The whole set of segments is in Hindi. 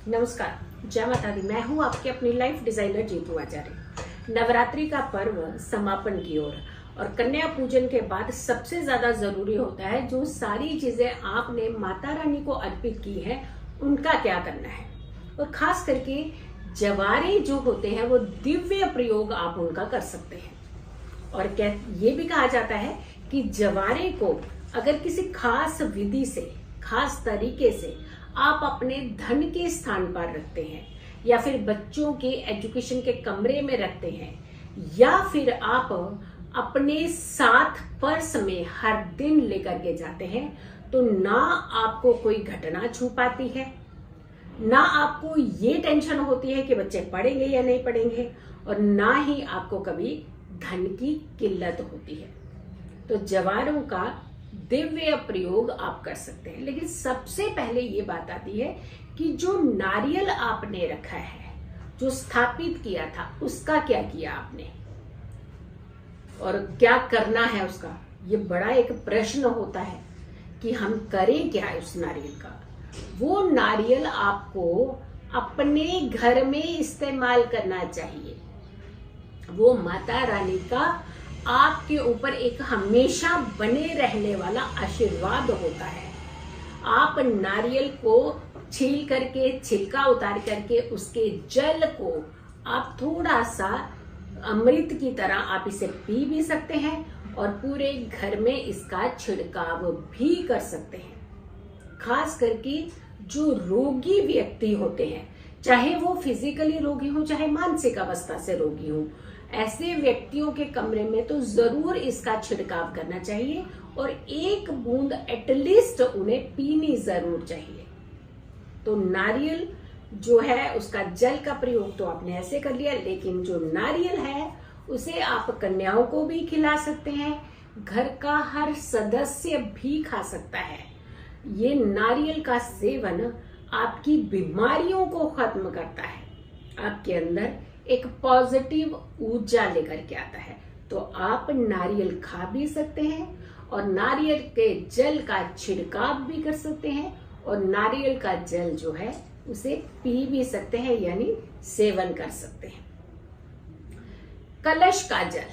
नमस्कार, जय माता दी। मैं हूँ आपकी अपनी लाइफ डिजाइनर जीतू आचार्य। नवरात्रि का पर्व समापन की ओर और कन्या पूजन के बाद सबसे ज्यादा जरूरी होता है जो सारी चीजें आपने माता रानी को अर्पित की है उनका क्या करना है। और खास करके जवारे जो होते हैं वो दिव्य प्रयोग आप उनका कर सकते हैं। और ये भी कहा जाता है कि जवारे को अगर किसी खास विधि से, खास तरीके से आप अपने धन के स्थान पर रखते हैं या फिर बच्चों के एजुकेशन के कमरे में रखते हैं या फिर आप अपने साथ पर्स में हर दिन लेकर के जाते हैं, तो ना आपको कोई घटना छू पाती है, ना आपको ये टेंशन होती है कि बच्चे पढ़ेंगे या नहीं पढ़ेंगे, और ना ही आपको कभी धन की किल्लत होती है। तो जवारों का दिव्य प्रयोग आप कर सकते हैं। लेकिन सबसे पहले ये बात आती है कि जो नारियल आपने रखा है, जो स्थापित किया था, उसका क्या किया आपने और क्या करना है उसका, ये बड़ा एक प्रश्न होता है कि हम करें क्या उस नारियल का। वो नारियल आपको अपने घर में इस्तेमाल करना चाहिए। वो माता रानी का आपके ऊपर एक हमेशा बने रहने वाला आशीर्वाद होता है। आप नारियल को छील करके, छिलका उतार करके उसके जल को आप थोड़ा सा अमृत की तरह आप इसे पी भी सकते हैं और पूरे घर में इसका छिड़काव भी कर सकते हैं। खास करके जो रोगी व्यक्ति होते हैं, चाहे वो फिजिकली रोगी हो चाहे मानसिक अवस्था से रोगी हो, ऐसे व्यक्तियों के कमरे में तो जरूर इसका छिड़काव करना चाहिए और एक बूंद एटलीस्ट उन्हें पीनी जरूर चाहिए। तो नारियल जो है उसका जल का प्रयोग तो आपने ऐसे कर लिया, लेकिन जो नारियल है उसे आप कन्याओं को भी खिला सकते हैं, घर का हर सदस्य भी खा सकता है। ये नारियल का सेवन आपकी बीमारियों को खत्म करता है, आपके अंदर एक पॉजिटिव ऊर्जा लेकर के आता है। तो आप नारियल खा भी सकते हैं और नारियल के जल का छिड़काव भी कर सकते हैं और नारियल का जल जो है उसे पी भी सकते हैं, यानी सेवन कर सकते हैं। कलश का जल,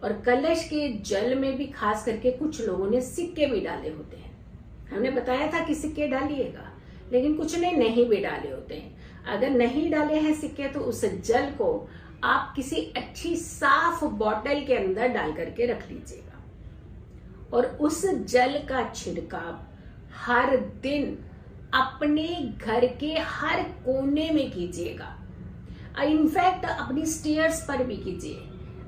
और कलश के जल में भी खास करके कुछ लोगों ने सिक्के भी डाले होते हैं। हमने बताया था कि सिक्के डालिएगा, लेकिन कुछ ने नहीं भी डाले होते हैं। अगर नहीं डाले हैं सिक्के तो उस जल को आप किसी अच्छी साफ बोतल के अंदर डाल करके रख लीजिएगा और उस जल का छिड़काव हर दिन अपने घर के हर कोने में कीजिएगा। इनफैक्ट अपनी स्टेयर्स पर भी कीजिए,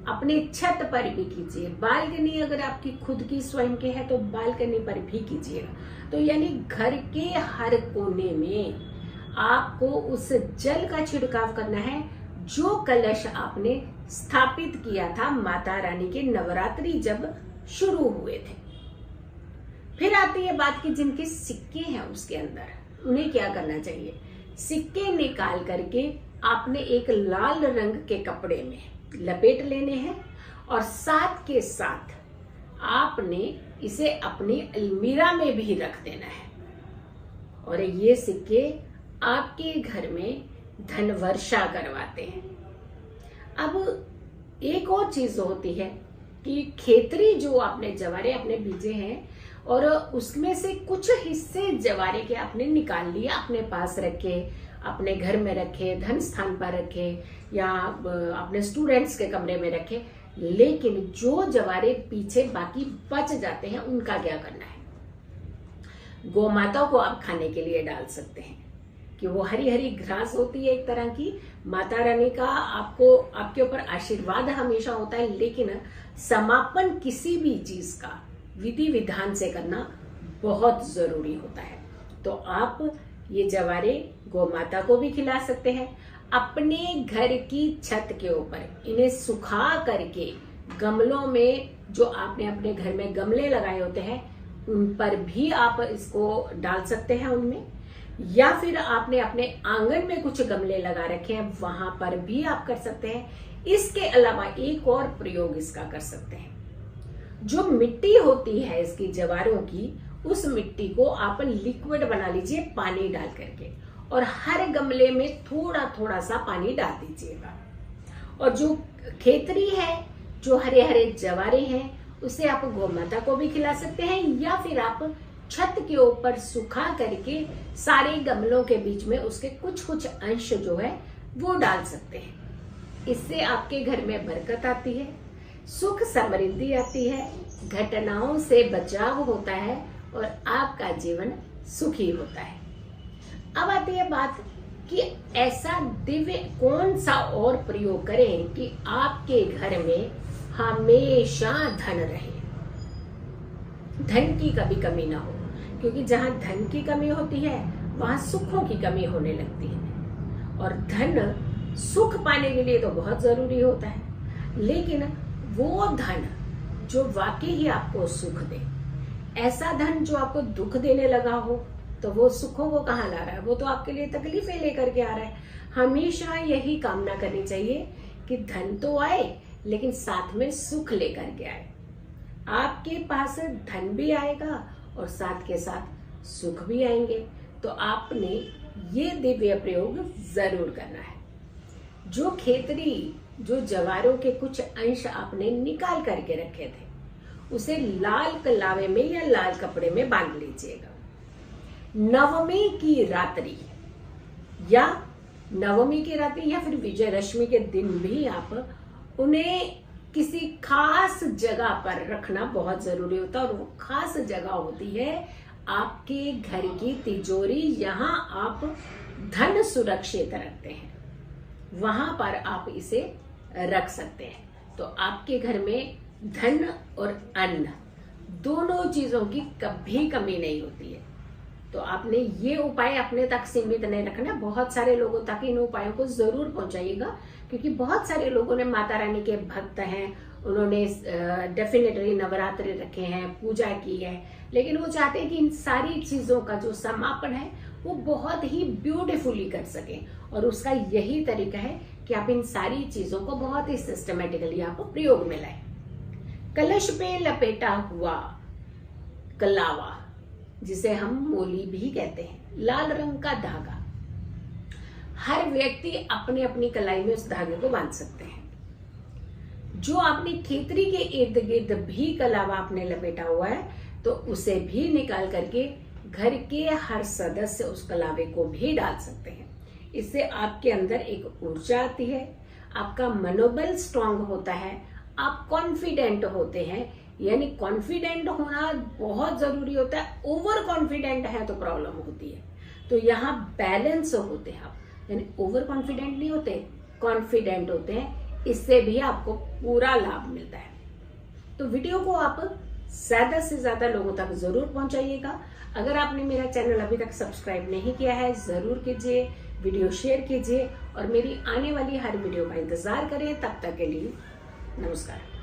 अपने छत पर भी कीजिए, बालकनी अगर आपकी खुद की स्वयं की है तो बालकनी पर भी कीजिएगा। तो यानी घर के हर कोने में आपको उस जल का छिड़काव करना है जो कलश आपने स्थापित किया था माता रानी के नवरात्रि जब शुरू हुए थे। फिर आती है बात कि जिनके सिक्के हैं उसके अंदर, उन्हें क्या करना चाहिए। सिक्के निकाल करके आपने एक लाल रंग के कपड़े में लपेट लेने हैं और साथ के साथ आपने इसे अपनी अलमीरा में भी रख देना है। और ये सिक्के आपके घर में धन वर्षा करवाते हैं। अब एक और चीज होती है कि खेतरी जो आपने जवारे अपने बीजे हैं और उसमें से कुछ हिस्से जवारे के आपने निकाल लिए, अपने पास रखे, अपने घर में रखे, धन स्थान पर रखे या अपने स्टूडेंट्स के कमरे में रखे, लेकिन जो जवारे पीछे बाकी बच जाते हैं उनका क्या करना है। गौ माता को आप खाने के लिए डाल सकते हैं कि वो हरी हरी घास होती है एक तरह की। माता रानी का आपको आपके ऊपर आशीर्वाद हमेशा होता है, लेकिन समापन किसी भी चीज का विधि विधान से करना बहुत जरूरी होता है। तो आप ये जवारे गौ माता को भी खिला सकते हैं। अपने घर की छत के ऊपर इन्हें सुखा करके गमलों में, जो आपने अपने घर में गमले लगाए होते हैं उन पर भी आप इसको डाल सकते हैं उनमें, या फिर आपने अपने आंगन में कुछ गमले लगा रखे हैं वहां पर भी आप कर सकते हैं। इसके अलावा एक और प्रयोग इसका कर सकते हैं। जो मिट्टी होती है इसकी जवारों की, उस मिट्टी को आप लिक्विड बना लीजिए पानी डाल करके और हर गमले में थोड़ा थोड़ा सा पानी डाल दीजिएगा। और जो खेतरी है, जो हरे हरे जवारे हैं, उसे आप गौ माता को भी खिला सकते हैं, या फिर आप छत के ऊपर सुखा करके सारे गमलों के बीच में उसके कुछ कुछ अंश जो है वो डाल सकते हैं। इससे आपके घर में बरकत आती है, सुख समृद्धि आती है, घटनाओं से बचाव होता है और आपका जीवन सुखी होता है। अब आती है बात कि ऐसा दिव्य कौन सा और प्रयोग करें कि आपके घर में हमेशा धन रहे, धन की कभी कमी ना हो। क्योंकि जहां धन की कमी होती है वहां सुखों की कमी होने लगती है। और धन सुख पाने के लिए तो बहुत जरूरी होता है, लेकिन वो धन जो वाकई ही आपको सुख दे, ऐसा धन जो आपको दुख देने लगा हो, तो वो सुखों को कहाँ ला रहा है, वो तो आपके लिए तकलीफें लेकर के आ रहा है। हमेशा यही कामना करनी चाहिए कि धन तो आए लेकिन साथ में सुख लेकर के आए। आपके पास धन भी आएगा और साथ के साथ सुख भी आएंगे। तो आपने ये दिव्य प्रयोग जरूर करना है। जो खेतरी, जो जवारों के कुछ अंश आपने निकाल करके रखे थे, उसे लाल कलावे में या लाल कपड़े में बांध लीजिएगा। नवमी की रात्रि या फिर विजयदशमी के दिन भी आप उन्हें किसी खास जगह पर रखना बहुत जरूरी होता है। और वो खास जगह होती है आपके घर की तिजोरी। यहाँ आप धन सुरक्षित रखते हैं, वहां पर आप इसे रख सकते हैं। तो आपके घर में धन और अन्न दोनों चीजों की कभी कमी नहीं होती है। तो आपने ये उपाय अपने तक सीमित नहीं रखना, बहुत सारे लोगों तक इन उपायों को जरूर पहुंचाइएगा। क्योंकि बहुत सारे लोगों ने माता रानी के भक्त हैं, उन्होंने डेफिनेटली नवरात्रि रखे हैं, पूजा की है, लेकिन वो चाहते हैं कि इन सारी चीजों का जो समापन है वो बहुत ही ब्यूटीफुली कर सके। और उसका यही तरीका है कि आप इन सारी चीजों को बहुत ही सिस्टमेटिकली आप प्रयोग में लाएं। कलश पे लपेटा हुआ कलावा, जिसे हम मोली भी कहते हैं, लाल रंग का धागा, हर व्यक्ति अपने अपनी कलाई में उस धागे को बांध सकते हैं। जो आपने खेतरी के इर्द गिर्द भी कलावा आपने लपेटा हुआ है, तो उसे भी निकाल करके घर के हर सदस्य उस कलावे को भी डाल सकते हैं। इससे आपके अंदर एक ऊर्जा आती है, आपका मनोबल स्ट्रांग होता है, आप कॉन्फिडेंट होते हैं। यानी कॉन्फिडेंट होना बहुत जरूरी होता है। ओवर कॉन्फिडेंट है तो प्रॉब्लम होती है। तो यहाँ बैलेंस होते हैं आप, यानी ओवर कॉन्फिडेंट नहीं होते, कॉन्फिडेंट होते हैं। इससे भी आपको पूरा लाभ मिलता है। तो वीडियो को आप ज्यादा से ज्यादा लोगों तक जरूर पहुंचाइएगा। अगर आपने मेरा चैनल अभी तक सब्सक्राइब नहीं किया है, जरूर कीजिए, वीडियो शेयर कीजिए और मेरी आने वाली हर वीडियो का इंतजार करें। तब तक के लिए नमस्कार।